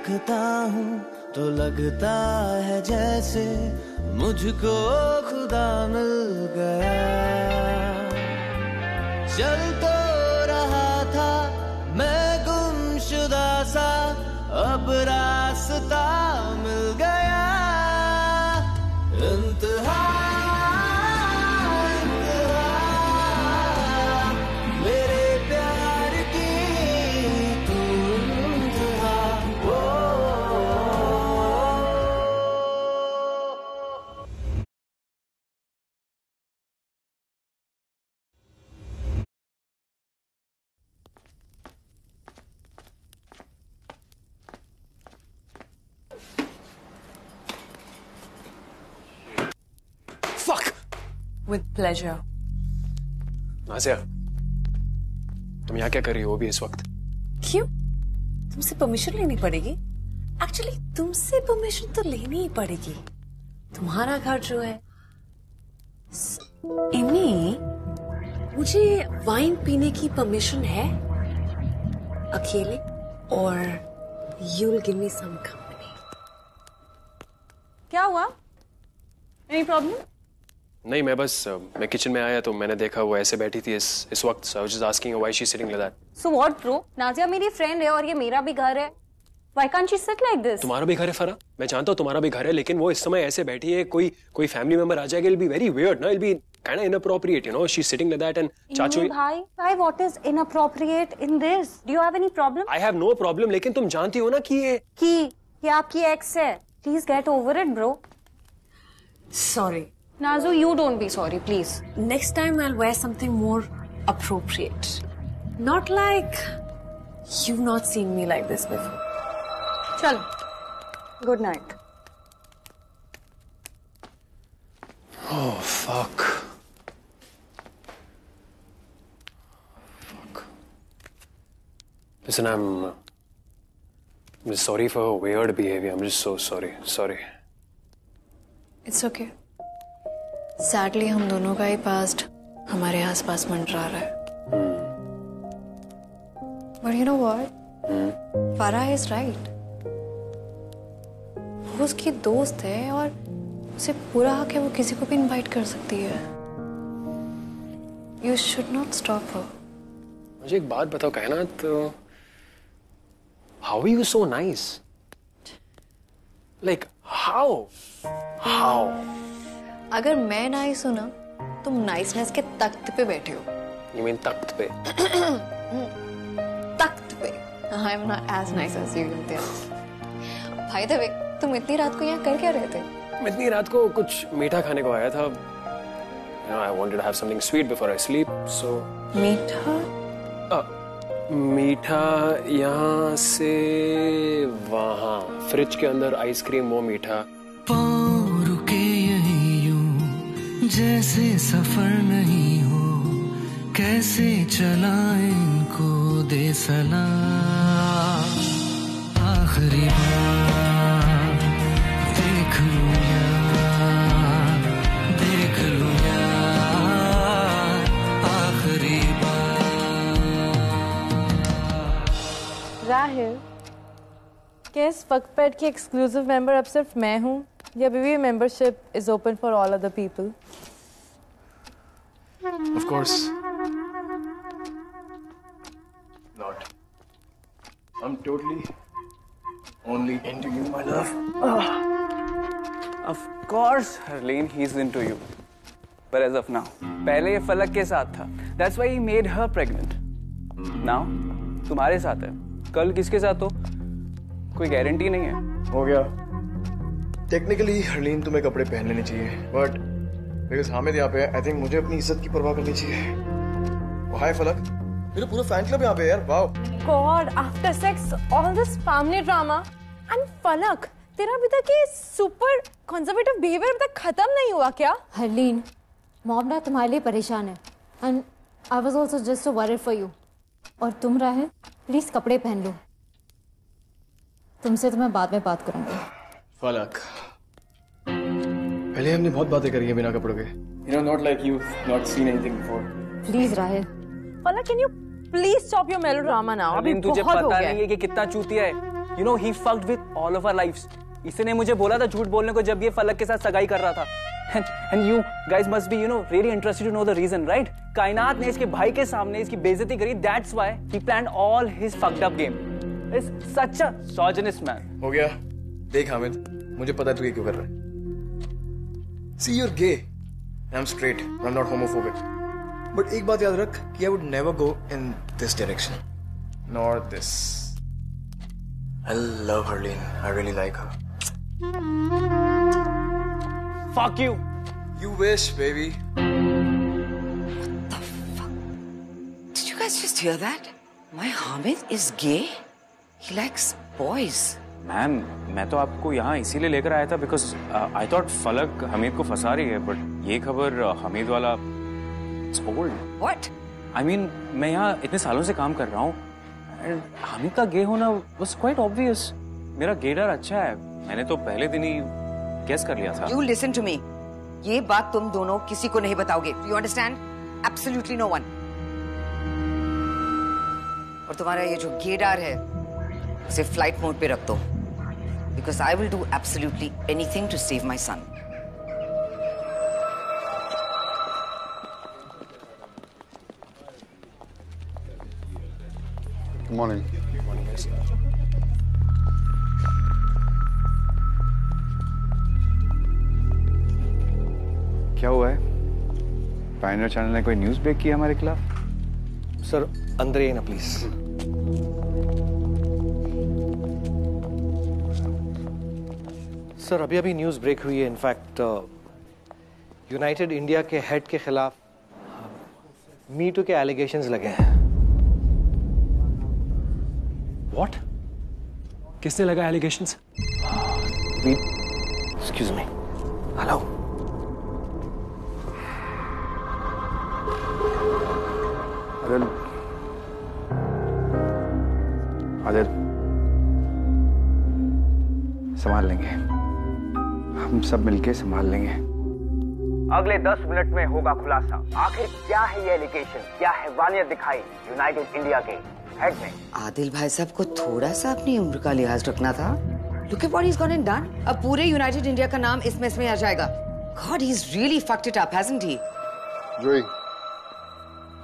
देखता हूँ तो लगता है जैसे मुझको खुदा मिल गया। चल तो रहा था मैं गुमशुदा सा, अब रास्ता मिल गया। इंतहा मेरे प्यार की तू इंतहा। Fuck! With pleasure. नाज़िया, तुम यहाँ क्या कर रही हो अभी इस वक्त? क्यों? तुमसे परमिशन लेनी पड़ेगी? एक्चुअली तुमसे परमिशन तो लेनी ही पड़ेगी। तुम्हारा घर जो है। इमी, मुझे वाइन पीने की परमिशन है अकेले, और you'll give me some company. क्या हुआ? Any problem? नहीं, मैं किचन में आया तो मैंने देखा वो ऐसे बैठी थी इस वक्त। So I was just asking her why she's sitting like that. So what, bro? Nazia मेरी फ्रेंड है और ये मेरा भी घर है। Why can't she sit like this? तुम्हारा भी घर है फरा, मैं जानता हूँ तुम्हारा भी घर है, लेकिन वो इस समय ऐसे बैठी है, कोई फैमिली मेंबर आ जाएगा, it'll be very weird, ना? It'll be kind of inappropriate, you know? She's sitting like that and चाचू। भाई, what is inappropriate in this? Do you have any problem? I have no problem, लेकिन तुम जानती हो ना कि ये आपकी एक्स है। Please get over it, bro. Sorry. Nazu, you don't be sorry, please. Next time I'll wear something more appropriate. Not like you've not seen me like this before. चल, good night. Oh, fuck. Listen, I'm sorry for her weird behavior. I'm just so sorry. Sorry. It's okay. Sadly, हम दोनों का ही past हमारे आसपास मंडरा रहा है। But you know what? Farah is right. वो उसकी दोस्त है और उसे पूरा हक है वो किसी को भी इनवाइट कर सकती है। You should not stop her. मुझे एक बात बताओ कहना तो, how are you so nice? Like how? अगर मैं नाइस हूं ना, तुम नाइसनेस के तख्त पे बैठे हो। You mean तख्त पे? तख्त पे। I am not as nice as you, Imtiaz. भाई द वे, तुम इतनी रात को यहाँ कर क्या रहे थे? मैं इतनी रात को कुछ मीठा खाने को आया था। You know, I wanted to have something sweet before I sleep, so. मीठा? मीठा यहाँ से वहाँ, फ्रिज के अंदर आइसक्रीम, वो मीठा। पाँव रुके यहीं यूं जैसे सफर नहीं हो, कैसे चलाएं इनको दे सलाम। आखिरी बार देख लूं यार, देख लूं यार, आखिरी बार। राहिल, क्या इस फकपैड की एक्सक्लूसिव मेंबर अब सिर्फ मैं हूँ, या अभी भी membership is open for all other people? Of course. Not. I'm totally only into you, my love. Of course, Harleen, he's into you. But as of now, पहले ये फलक के साथ था. That's why he made her pregnant. Now, तुम्हारे साथ है. कल किसके साथ हो? कोई गारंटी नहीं है. हो गया. टेक्निकली हरलीन तुम्हें कपड़े पहन लेने चाहिए, बट बिकॉज हामिद यहाँ पे है, आई थिंक मुझे अपनी इज्जत की परवाह करनी चाहिए. हाय फलक, मेरे पूरा फैन क्लब यहाँ पे यार. Wow God, after sex all this family drama and फलक, तेरा अभी तक ये सुपर कंजर्वेटिव बिहेवियर अभी तक खत्म नहीं हुआ क्या? हरलीन, मॉम ना तुम्हारे लिए परेशान है and I was also just worried for you. और तुम राहिल, प्लीज कपड़े पहन लो. तुमसे तो मैं बाद में बात करूंगी. फलक, पहले हमने बहुत बातें करी है बिना कपड़ों के. You know, not like you've not seen anything before. Please Rahil. Falak, can you please stop your melodrama now? अभी तुझे बहुत हो पता गया. नहीं है कि कितना चूतिया है. You know, he fucked with all of our lives. इसने मुझे बोला था झूठ बोलने को जब ये फलक के साथ सगाई कर रहा था. And you guys must be, you know, really interested to know the reason, right? कायनात ने इसके भाई के सामने इसकी बेइज्जती करी. That's why he planned all his fucked up game. It's such a misogynist man. हो गया. देख हामिद, मुझे पता है तू ये क्यों कर रहा है. See, you're gay. I'm straight. I'm not homophobic. But एक बात याद रख कि I would never go in this direction. Nor this. I love Harleen. I really like her. Fuck you. You wish, baby. Did you guys just hear that? My Hamid is gay? He likes boys. Ma'am, मैं तो आपको यहाँ इसीलिए लेकर आया था because I thought फलक हमीद को फंसा रही है, बट ये खबर हमीद वाला ओल्ड. What? आई मीन मैं यहाँ इतने सालों से काम कर रहा हूँ एंड हमीद का गे होना वाज क्वाइट ऑब्वियस. मेरा गेडर अच्छा है, मैंने तो पहले दिन ही गेस कर लिया था. You listen to me. ये बात तुम दोनों किसी को नहीं बताओगे. Do you understand? Absolutely no one. और तुम्हारा ये जो गेडार है उसे फ्लाइट मोड पे रख दो. Because I will do absolutely anything to save my son. Good morning. Good morning, guys. क्या हुआ है? पायनियर चैनल ने कोई न्यूज़ ब्रेक की हमारे खिलाफ? सर अंदर ही ना प्लीज. सर अभी न्यूज़ ब्रेक हुई है. इनफैक्ट यूनाइटेड इंडिया के हेड के खिलाफ मी टू के एलिगेशंस लगे हैं. What? किसने लगा allegations? Excuse me. Hello. Adil, संभाल लेंगे. हम सब मिलके संभाल लेंगे. अगले 10 मिनट में होगा खुलासा. आखिर क्या है ये एलिगेशन, क्या हैवानियत दिखाई यूनाइटेड इंडिया के हेड ने. आदिल भाई साहब को थोड़ा सा अपनी उम्र का लिहाज रखना था. Look at what he's gone and done. अब पूरे यूनाइटेड इंडिया का नाम इस मेस में आ जाएगा. God, he's really fucked it up, hasn't he? जोई,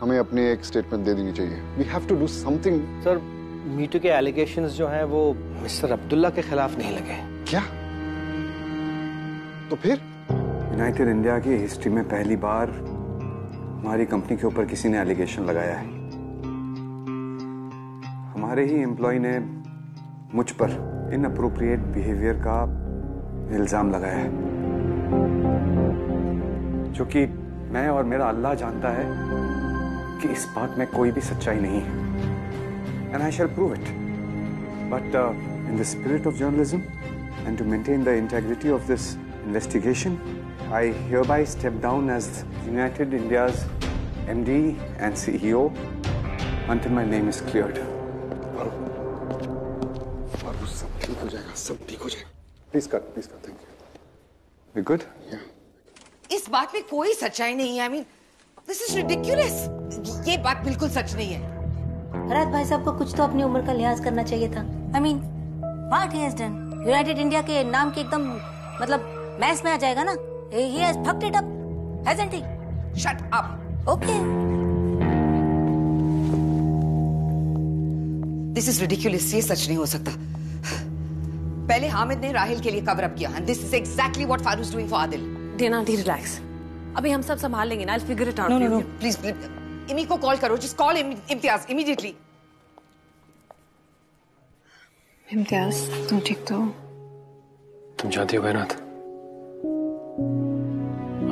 हमें अपनी एक स्टेटमेंट दे देनी चाहिए. We have to do something. Sir me too के एलिगेशंस जो हैं वो मिस्टर अब्दुल्ला के खिलाफ नहीं लगे. क्या? तो फिर? यूनाइटेड इंडिया की हिस्ट्री में पहली बार हमारी कंपनी के ऊपर किसी ने एलिगेशन लगाया है. हमारे ही एम्प्लॉय ने मुझ पर इनअप्रोप्रिएट बिहेवियर का इल्जाम लगाया है, जो कि मैं और मेरा अल्लाह जानता है कि इस बात में कोई भी सच्चाई नहीं है. And I shall prove it. But in the spirit of journalism and to maintain the integrity of this investigation, I hereby step down as United India's MD and CEO until my name is cleared. Farooq, सब ठीक हो जाएगा, सब ठीक हो जाएगा. Please cut, thank you. We good? Yeah. इस बात में कोई सच्चाई नहीं है. I mean, this is ridiculous. ये बात बिल्कुल सच नहीं है. राज भाई साहब को कुछ तो अपनी उम्र का लिहाज करना चाहिए था. I mean, what he has done? United India के नाम के एकदम मतलब मैच में आ जाएगा ना. He has fucked it up, hasn't he? Shut up. Okay. This is ridiculous. ये सच नहीं हो सकता. पहले हामिद ने राहिल के लिए कवर अप किया. And this is exactly what Faru is doing for Adil. Dina, relax. अभी हम सब संभाल लेंगे ना. I'll figure it out. No. Please. Emmy को कॉल करो. Just call Imtiaz immediately. Imtiaz, तुम ठीक तो हो? तुम जानती हो कायनात,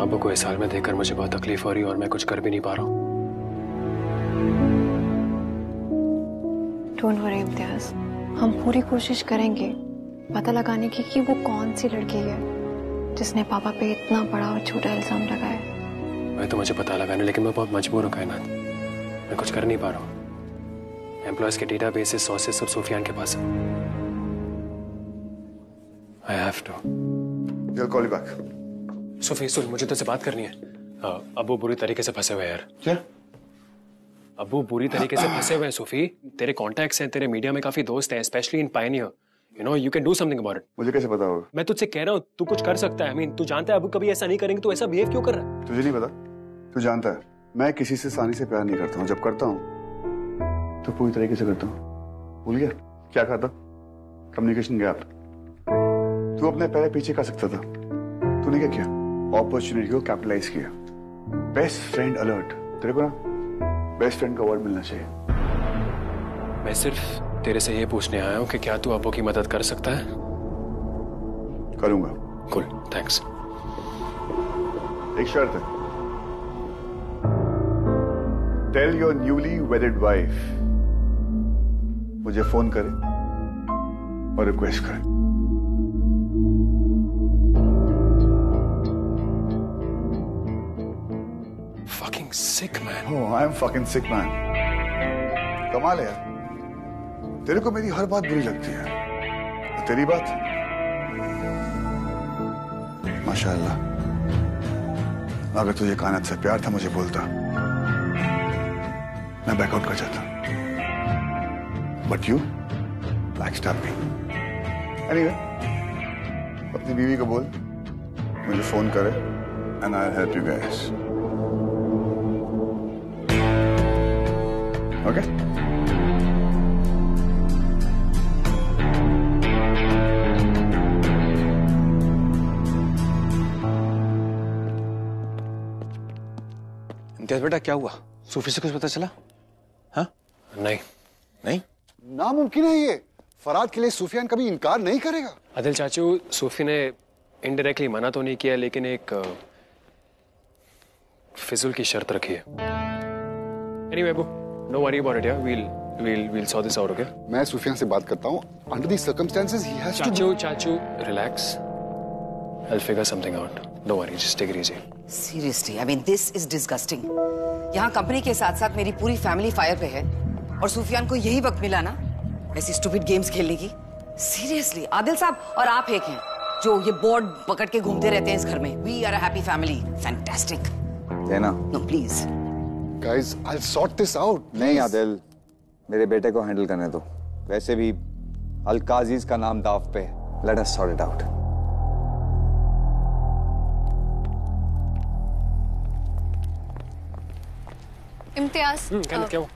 अब्बू को इस हाल में देखकर मुझे बहुत तकलीफ हो रही है और मैं कुछ कर भी नहीं पा रहा हूँ. डोंट वरी इम्तियाज, हम पूरी कोशिश करेंगे पता लगाने की कि वो कौन सी लड़की है जिसने पापा पे इतना बड़ा और छोटा इल्जाम लगाया. वही तो मुझे पता लगाने, लेकिन मैं बहुत मजबूर हूँ कायनात. मैं कुछ कर नहीं पा रहा हूँ. एम्प्लॉयज के डेटाबेसेस, सोर्सेस सब सुफियान के पास है. I have to. I'll call you back. Sophie सुन, मुझे तुझसे बात करनी है. अब्बू बुरी तरीके से फंसे हुए हैं यार. क्या? अब्बू बुरी तरीके से फंसे हुए हैं सोफी. तेरे कॉन्टैक्ट्स हैं, तेरे मीडिया में काफी दोस्त हैं, specially in Pioneer. You know, you can do something about it. मुझे कैसे पता होगा? मैं तुझसे कह रहा हूँ, तू कुछ कर सकता है। I mean, तू जानता है अब कभी ऐसा नहीं करेंगे, तो ऐसा बिहेव क्यों कर रहा है? तुझे नहीं पता? तू जानता है, मैं किसी से आसानी से प्यार नहीं करता हूँ। जब करता हूँ तो पूरी तरीके से करता हूँ। भूल गया क्या कहा था? Communication gap. तू अपने पैर पीछे कर सकता था, तूने क्या किया? अपॉर्चुनिटी को कैपिटलाइज किया। Best friend alert. तेरे को ना बेस्ट फ्रेंड का अवार्ड मिलना चाहिए। मैं सिर्फ तेरे से ये पूछने आया हूँ कि क्या तू अब्बू की मदद कर सकता है? करूंगा। Cool, thanks. एक शर्त है। Tell your newly wedded wife मुझे फोन करे और रिक्वेस्ट करे। Fucking sick man. Oh, I am fucking sick man. कमाल है यार। तेरे को मेरी हर बात बुरी लगती है, तेरी बात माशाअल्लाह। अगर तुझे कायनात से प्यार था मुझे बोलता, मैं बैकआउट कर जाता। But you backstab me. Anyway, अपनी बीवी को बोल मुझे फोन करे and I will help you guys. Okay? Imtiaz बेटा, क्या हुआ? सूफी से कुछ पता चला? हाँ? नहीं। नहीं? नामुमकिन है ये। फराद के लिए सुफियान कभी इनकार नहीं करेगा। आदिल चाचू, सूफी ने इनडायरेक्टली मना तो नहीं किया, लेकिन एक फिजुल की शर्त रखी है। Anyway, Abu, no worry about it, yeah. We'll sort this out, okay? मैं सुफियान से बात करता हूँ। Under these circumstances, he has to. चाचू, relax. I'll figure something out. Don't worry, just take it easy. Seriously, I mean, this is disgusting. यहाँ company के साथ साथ मेरी पूरी फैमिली फायर पे है और सुफियान को यही वक्त मिला ना ऐसी स्टूपिड गेम्स खेलने की। Seriously, आदिल साहब और आप एक हैं जो ये बोर्ड पकड़ के घूमते रहते हैं इस घर में। We are a happy family. Fantastic. देना। No, please. Guys, I'll sort this out. नहीं आदिल, मेरे बेटे को हैंडल करने दो। वैसे भी अलकाजीज का नाम दाव पे। Let us sort it out. Imtiaz, क्या हुआ?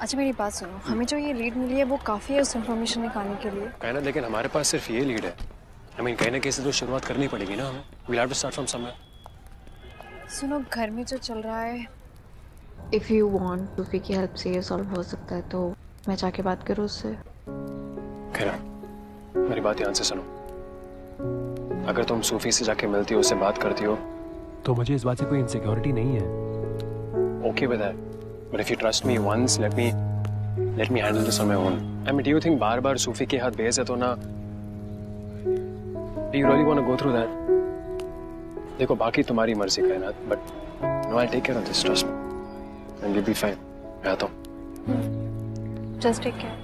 अच्छा मेरी बात सुनो, हमें जो ये लीड मिली है वो काफी है उस इंफॉर्मेशन निकालने के लिए। कहना, लेकिन हमारे पास सिर्फ ये लीड है। I mean, कहीं ना कहीं से तो शुरुआत करनी पड़ेगी ना हमें। We'll have to start from somewhere. सुनो, घर में जो चल रहा है, इफ यू वांट सूफी की हेल्प से ये सॉल्व हो सकता है तो मैं जाके बात करूँ उससे। खैर, मेरी बात ध्यान से सुनो। अगर तुम सूफी से जाके मिलती हो, उससे बात करती हो, तो मुझे इस बात से कोई इनसिक्योरिटी नहीं है। Okay with that. But if you trust me once, let me handle this on my own. I mean, do you think बार-बार सूफी के हाथ बेइज्जत तो ना? Do you really want to go through that? देखो, बाकी तुम्हारी मर्जी का है ना, but no, I'll take care of this, trust me. And you'll be fine. मैं आता हूँ। Just take care.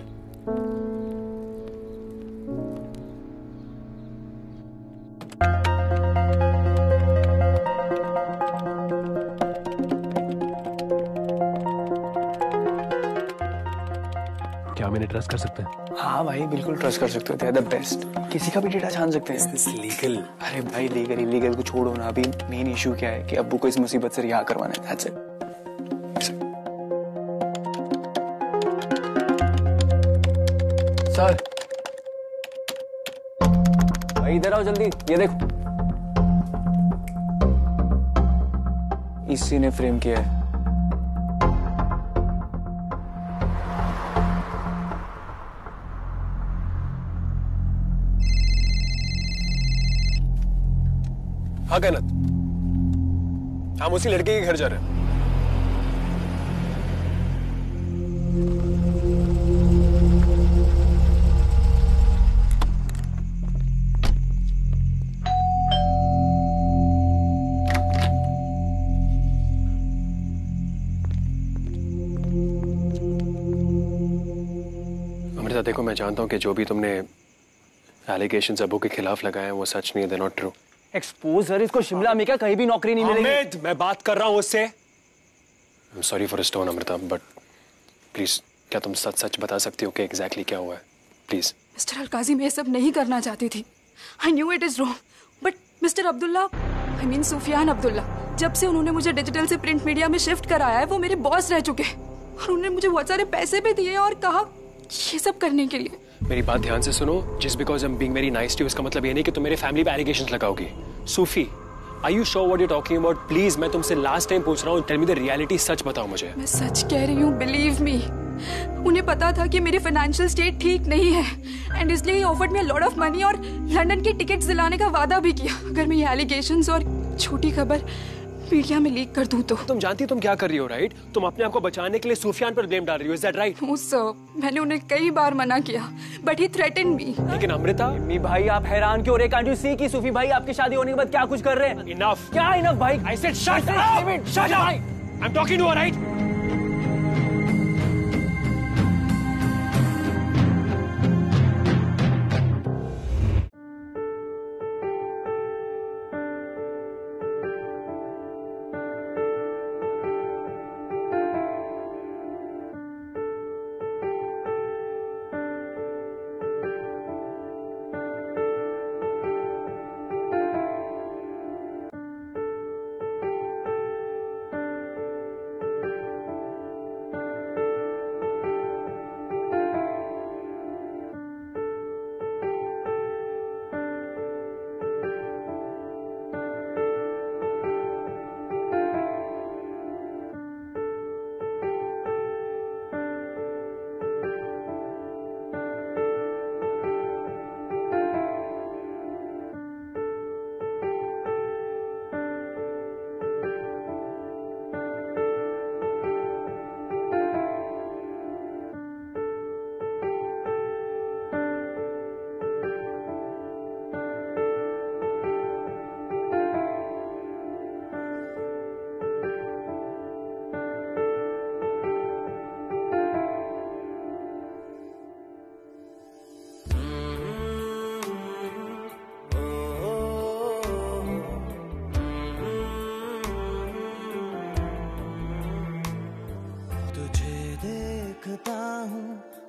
क्या मैंने ट्रस्ट कर सकते हैं? हाँ भाई, बिल्कुल ट्रस्ट कर सकते हो। They are the best. किसी का भी डेटा छान सकते हैं। Is this legal? अरे भाई, लीगल इलीगल को छोड़ो ना। अभी मेन इशू क्या है कि अब्बू को इस मुसीबत से रिहा करवाना है। That's it. सर, भाई इधर आओ जल्दी। ये देखो, इसी ने फ्रेम किया है। हाँ कायनात, हम उसी लड़के के घर जा रहे हैं। अमृता, देखो, मैं जानता हूँ कि जो भी तुमने एलिगेशंस अबू के खिलाफ लगाए हैं वो सच नहीं है, they're not true. Expose sir, इसको शिमला में क्या कहीं भी नौकरी नहीं मिलेगी। अमित, मैं बात कर रहा हूँ उससे। I'm sorry for his tone, Amrita, but please क्या तुम सच सच बता सकती हो कि एग्जैक्टली क्या हुआ है? प्लीज। मिस्टर अलकाजी, मैं ये सब नहीं करना चाहती थी। I knew it is wrong, but mister Abdullah, I mean Sufiyan Abdullah, जब से उन्होंने मुझे डिजिटल से प्रिंट मीडिया में शिफ्ट कराया है, वो मेरे बॉस रह चुके हैं और उन्होंने मुझे बहुत सारे पैसे भी दिए और कहा ये सब करने के लिए। मेरी बात ध्यान से सुनो। Just because I am being very nice to you, इसका मतलब ये नहीं कि तुम मेरे फैमिली पे एलिगेशंस लगाओगी। Sufi, are you sure what you talking about? Please, मैं तुमसे लास्ट टाइम पूछ रहा हूँ, टेल मी द रियलिटी, सच बताओ मुझे। मैं सच कह रही हूँ, बिलीव मी। उन्हें पता था कि मेरी फाइनेंशियल स्टेट ठीक नहीं है एंड इसलिए ही offered me a lot of money और लंदन की टिकट्स दिलाने का वादा भी किया अगर मैं ये एलिगेशंस और झूठी खबर मीडिया में लीक कर दूं तो। तुम जानती हो तुम क्या कर रही हो, राइट? तुम अपने आप को बचाने के लिए सूफियान पर ब्लेम डाल रही हो, is that right? No sir, मैंने उन्हें कई बार मना किया बट ही थ्रेटन मी। लेकिन अमृता, मी भाई आप हैरान क्यों हो रहे? कांट यू सी कि सूफी भाई आपकी शादी होने के बाद क्या कुछ कर रहे हैं? इनफ। क्या इनफ भाई? I said shut up, shut up. I am talking to her, right?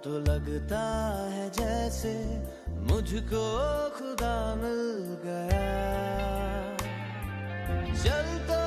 तो लगता है जैसे मुझको खुदा मिल गया। चलता